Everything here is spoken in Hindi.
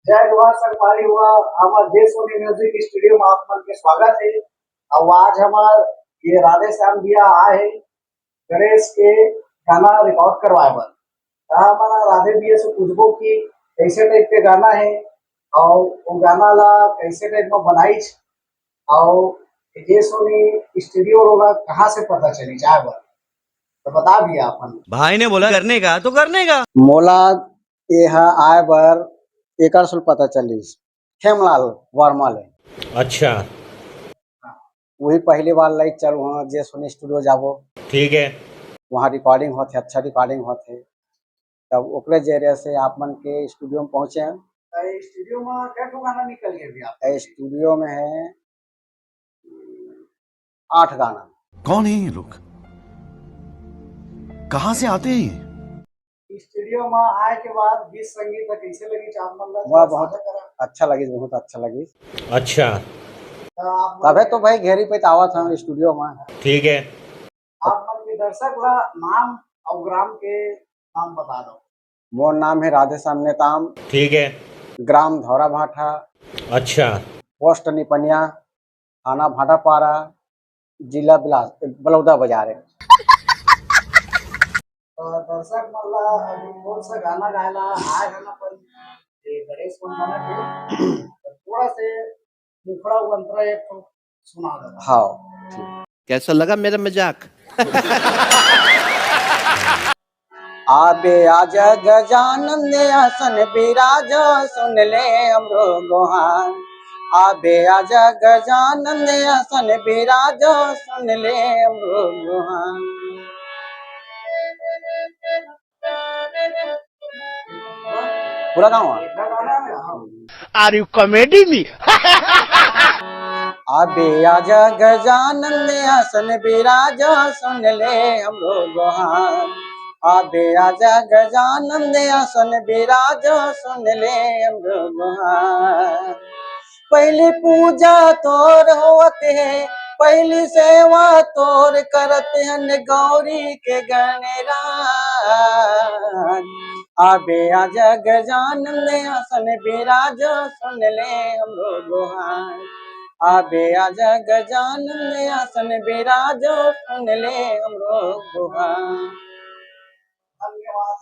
जय जवाहर सरकारी हुआ हमार जे सोनी म्यूजिक स्टूडियो में आप मन के स्वागत है। और आज हमार ये राधे श्याम भैया आए हैं गणेश के गाना रिकॉर्ड करवाए बर। हमारा राधे भैया से पूछबो कि कैसे टाइप के गाना है और वो गाना ला कैसे टाइप में बनाई और जे सोनी स्टूडियो होगा कहाँ से पता चली जाए बर तो बता भैया अपन। भाई ने बोला करने का तो करने का। मोला यहाँ आए बर एकर सुल पता चलिस खेमलाल वर्मा ले। अच्छा वही पहली बार लाइक चल वहाँ जे सोनी स्टूडियो जाबो, ठीक है। वहाँ रिकॉर्डिंग होते, अच्छा रिकॉर्डिंग होते। तब ओकरे जरिए से आप मन के स्टूडियो में पहुँचे हैं। स्टूडियो में क्या गाना निकल गया भैया? स्टूडियो में है 8 गाना। कौन है ये लोग, कहाँ से आते हैं ये? स्टूडियो में आए के बाद गीत संगीत कैसे लगी वह बहुत अच्छा लगी, बहुत अच्छा लगी। अच्छा तबे तो भाई घेरी पे आवा था स्टूडियो में। ठीक है। आप मन के दर्शक ला नाम और ग्राम के नाम बता दो। मोर नाम है राधे श्याम नेताम, ठीक है। ग्राम धौरा भाठा, अच्छा पोस्ट निपनिया, थाना भाटापारा, जिला बलौदा बाजार है। दर्शक मन ला अभी कौन सा गाना गायला आए है ना पर गणेश वंदना के थोड़ा से मुखड़ा मंत्र एक तो सुना दो। हाँ कैसा लगा मेरा मजाक? आबे आज गजानन आसन विराज, सुन ले हमरो गोहान। आबे आज गजानन आसन विराज, सुन ले हमरो गोहान। पूरा गाँव आर यू कॉमेडी मी? आबे आज गजानन आसन विराज, सुन ले हमरो गोहान। आबे आज गजानन आसन विराज, सुन ले हमरो गोहान। पहली पूजा तोर होते है, पहली सेवा तोर करते हन गौरी के गणराज। आबे आज गजानन आसन विराज, सुन ले हमरो गोहान। आबे आज गजानन आसन विराज, सुन ले हमरो गोहान। धन्यवाद।